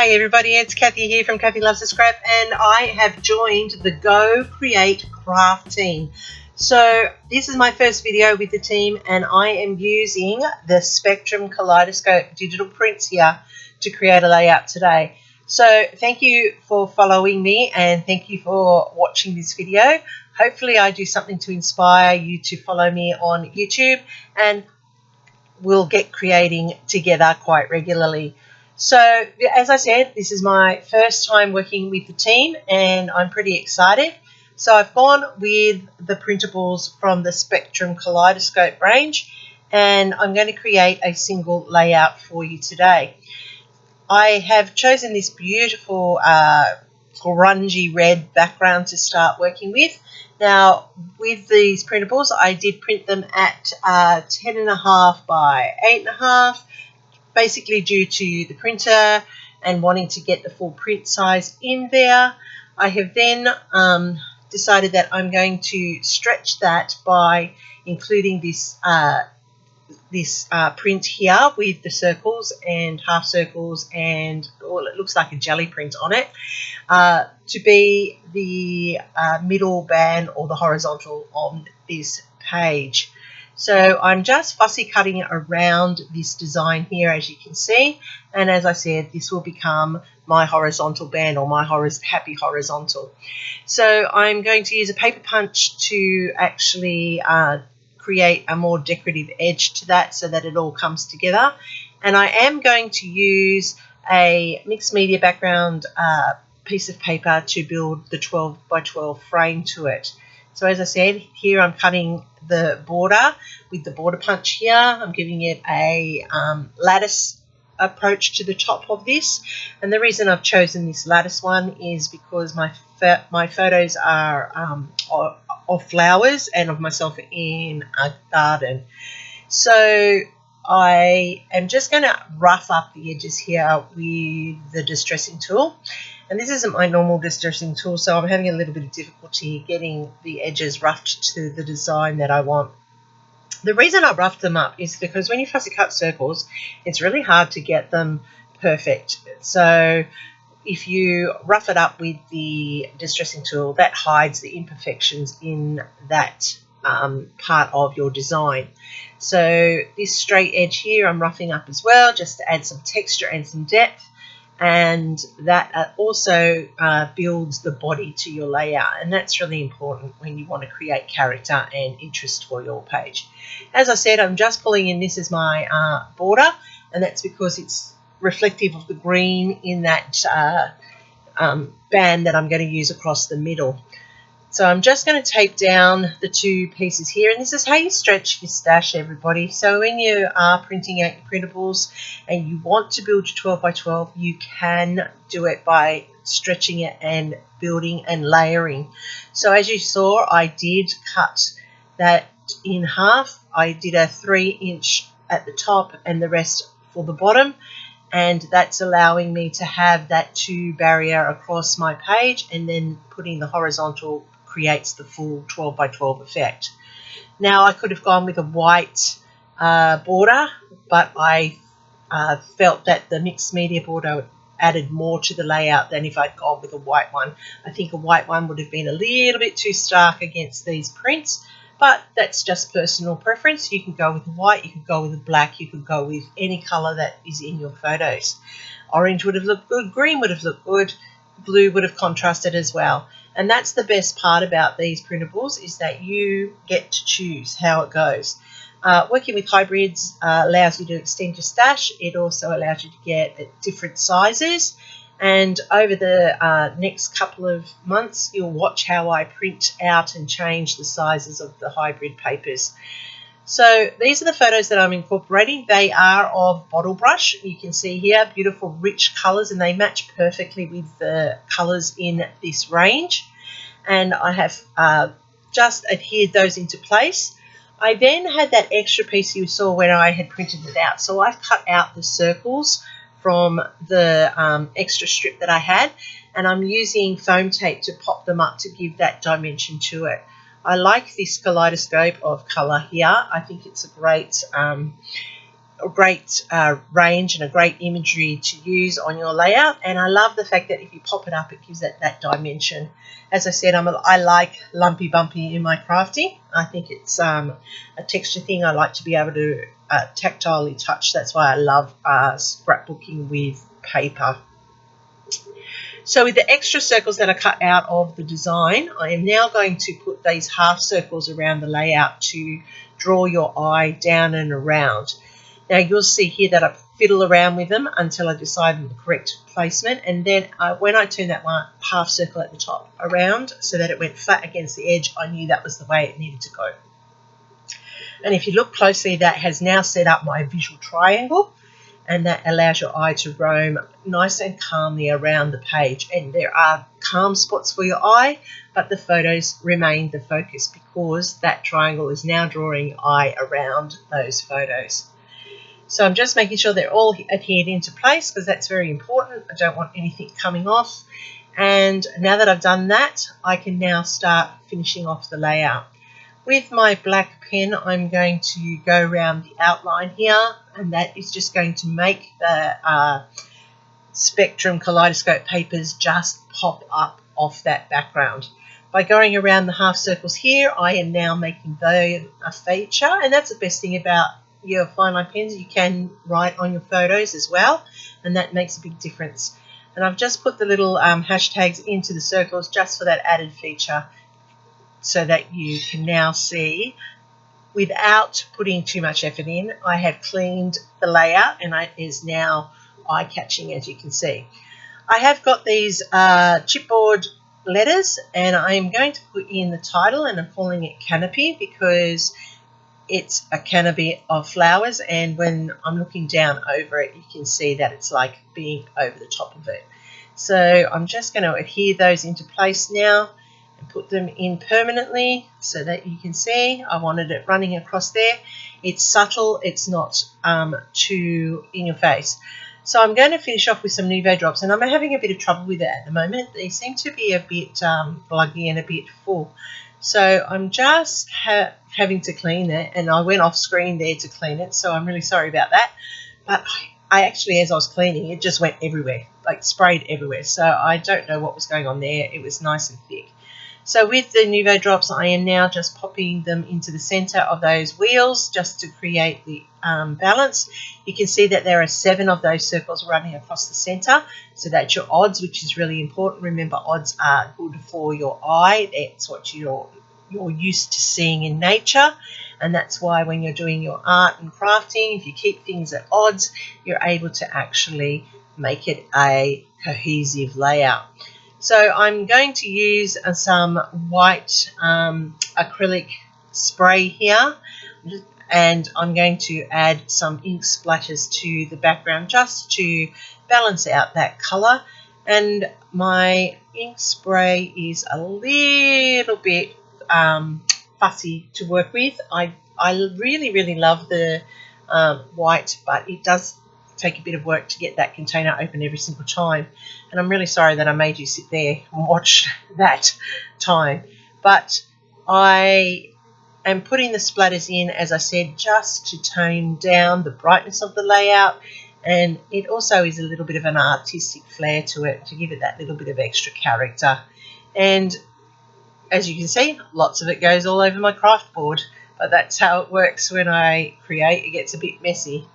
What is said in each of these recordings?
Hi everybody, it's Kathy here from Kathy Loves to Scrap, and I have joined the Go Create Craft team. So this is my first video with the team, and I am using the Spectrum Kaleidoscope digital prints here to create a layout today. So thank you for following me and thank you for watching this video. Hopefully I do something to inspire you to follow me on YouTube, and we'll get creating together quite regularly. So as I said, this is my first time working with the team and I'm pretty excited. So I've gone with the printables from the Spectrum Kaleidoscope range, and I'm going to create a single layout for you today. I have chosen this beautiful grungy red background to start working with. Now with these printables, I did print them at 10.5 by 8.5. Basically due to the printer and wanting to get the full print size in there. I have then decided that I'm going to stretch that by including this print here with the circles and half circles and it looks like a jelly print on it to be the middle band or the horizontal on this page. So I'm just fussy cutting around this design here, as you can see, and as I said, this will become my horizontal band or my happy horizontal. So I'm going to use a paper punch to actually create a more decorative edge to that so that it all comes together, and I am going to use a mixed media background piece of paper to build the 12 by 12 frame to it. So as I said, here I'm cutting the border with the border punch here. I'm giving it a lattice approach to the top of this, and the reason I've chosen this lattice one is because my photos are of flowers and of myself in a garden. So I am just going to rough up the edges here with the distressing tool. And this isn't my normal distressing tool, so I'm having a little bit of difficulty getting the edges roughed to the design that I want. The reason I roughed them up is because when you fussy cut circles, it's really hard to get them perfect. So if you rough it up with the distressing tool, that hides the imperfections in that part of your design. So this straight edge here I'm roughing up as well, just to add some texture and some depth. And that also builds the body to your layout, and that's really important when you want to create character and interest for your page. As I said, I'm just pulling in this as my border, and that's because it's reflective of the green in that band that I'm going to use across the middle. So I'm just going to tape down the two pieces here, and this is how you stretch your stash, everybody. So when you are printing out your printables and you want to build your 12 by 12, you can do it by stretching it and building and layering. So as you saw, I did cut that in half. I did a 3-inch at the top and the rest for the bottom, and that's allowing me to have that 2 barrier across my page, and then putting the horizontal creates the full 12 by 12 effect. Now I could have gone with a white border, but I felt that the mixed media border added more to the layout than if I'd gone with a white one. I think a white one would have been a little bit too stark against these prints, but that's just personal preference. You can go with white, you could go with black, you could go with any colour that is in your photos. Orange would have looked good, green would have looked good, blue would have contrasted as well. And that's the best part about these printables, is that you get to choose how it goes. Working with hybrids allows you to extend your stash. It also allows you to get different sizes. And over the next couple of months, you'll watch how I print out and change the sizes of the hybrid papers. So these are the photos that I'm incorporating. They are of bottle brush. You can see here beautiful rich colours, and they match perfectly with the colours in this range. And I have just adhered those into place. I then had that extra piece you saw when I had printed it out. So I've cut out the circles from the extra strip that I had, and I'm using foam tape to pop them up to give that dimension to it. I like this kaleidoscope of colour here. I think it's a great a great range and a great imagery to use on your layout, and I love the fact that if you pop it up, it gives it that dimension. As I said, I like lumpy bumpy in my crafting. I think it's a texture thing. I like to be able to tactilely touch. That's why I love scrapbooking with paper. So with the extra circles that are cut out of the design, I am now going to put these half circles around the layout to draw your eye down and around. Now you'll see here that I fiddle around with them until I decide on the correct placement, and then when I turn that one half circle at the top around so that it went flat against the edge, I knew that was the way it needed to go. And if you look closely, that has now set up my visual triangle, and that allows your eye to roam nice and calmly around the page. And there are calm spots for your eye, but the photos remain the focus because that triangle is now drawing your eye around those photos. So I'm just making sure they're all adhered into place because that's very important. I don't want anything coming off. And now that I've done that, I can now start finishing off the layout. With my black pen, I'm going to go around the outline here, and that is just going to make the Spectrum Kaleidoscope papers just pop up off that background. By going around the half circles here, I am now making those a feature, and that's the best thing about your fine line pens. You can write on your photos as well, and that makes a big difference. And I've just put the little hashtags into the circles just for that added feature, so that you can now see, without putting too much effort in, I have cleaned the layout and it is now eye-catching, as you can see. I have got these chipboard letters, and I'm going to put in the title, and I'm calling it Canopy because it's a canopy of flowers, and when I'm looking down over it, you can see that it's like being over the top of it. So I'm just going to adhere those into place now and put them in permanently so that you can see I wanted it running across there. It's subtle, it's not too in your face. So I'm going to finish off with some Nuvo drops, and I'm having a bit of trouble with it at the moment. They seem to be a bit gluggy and a bit full. So I'm just having to clean it, and I went off screen there to clean it, so I'm really sorry about that. But I actually, as I was cleaning, it just went everywhere, like sprayed everywhere. So I don't know what was going on there. It was nice and thick. So with the Nuvo drops, I am now just popping them into the center of those wheels just to create the balance. You can see that there are 7 of those circles running across the center. So that's your odds, which is really important. Remember, odds are good for your eye. That's what you're used to seeing in nature. And that's why when you're doing your art and crafting, if you keep things at odds, you're able to actually make it a cohesive layout. So I'm going to use some white acrylic spray here, and I'm going to add some ink splashes to the background just to balance out that colour. And my ink spray is a little bit fussy to work with. I really love the white, but it does take a bit of work to get that container open every single time, and I'm really sorry that I made you sit there and watch that time. But I am putting the splatters in, as I said, just to tone down the brightness of the layout, and it also is a little bit of an artistic flair to it to give it that little bit of extra character. And as you can see, lots of it goes all over my craft board, but that's how it works when I create. It gets a bit messy.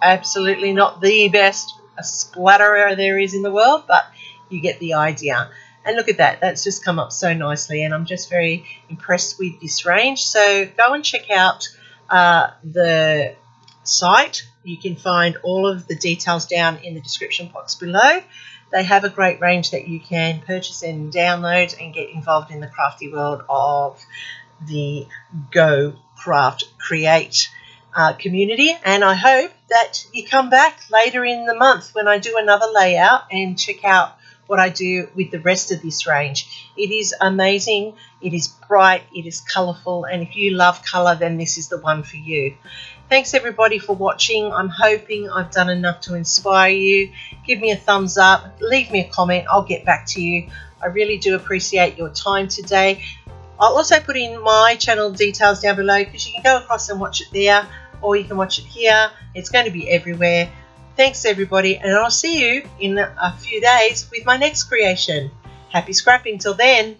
Absolutely not the best splatterer there is in the world, but you get the idea. And look at that, that's just come up so nicely, and I'm just very impressed with this range. So go and check out the site. You can find all of the details down in the description box below. They have a great range that you can purchase and download and get involved in the crafty world of the Go Craft Create community. And I hope that you come back later in the month when I do another layout and check out what I do with the rest of this range. It is amazing, it is bright, it is colourful, and if you love colour, then this is the one for you. Thanks everybody for watching. I'm hoping I've done enough to inspire you. Give me a thumbs up, leave me a comment, I'll get back to you. I really do appreciate your time today. I'll also put in my channel details down below because you can go across and watch it there. or you can watch it here. It's going to be everywhere. Thanks everybody, and I'll see you in a few days with my next creation. Happy scrapping till then.